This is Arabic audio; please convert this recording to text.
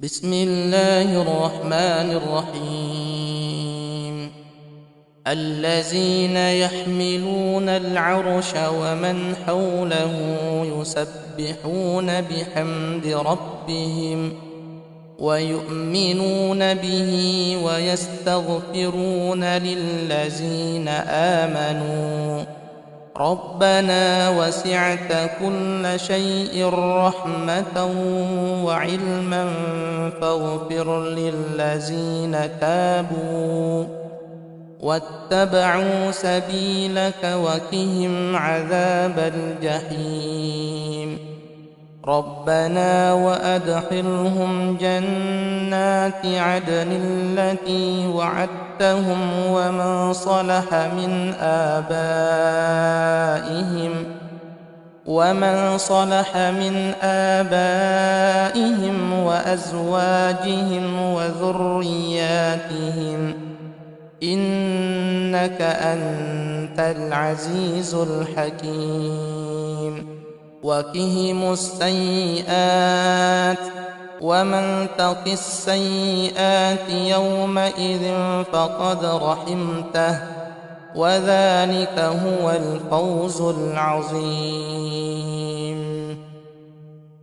بسم الله الرحمن الرحيم. الذين يحملون العرش ومن حوله يسبحون بحمد ربهم ويؤمنون به ويستغفرون للذين آمنوا ربنا وسعت كل شيء رحمة وعلما فاغفر للذين تابوا واتبعوا سبيلك وقهم عذاب الجحيم. ربنا وأدخلهم جنات عدن التي وعدتهم ومن صلح من آبائهم وأزواجهم وذرياتهم إنك أنت العزيز الحكيم. وقهم السيئات ومن تق السيئات يومئذ فقد رحمته وذلك هو الفوز العظيم.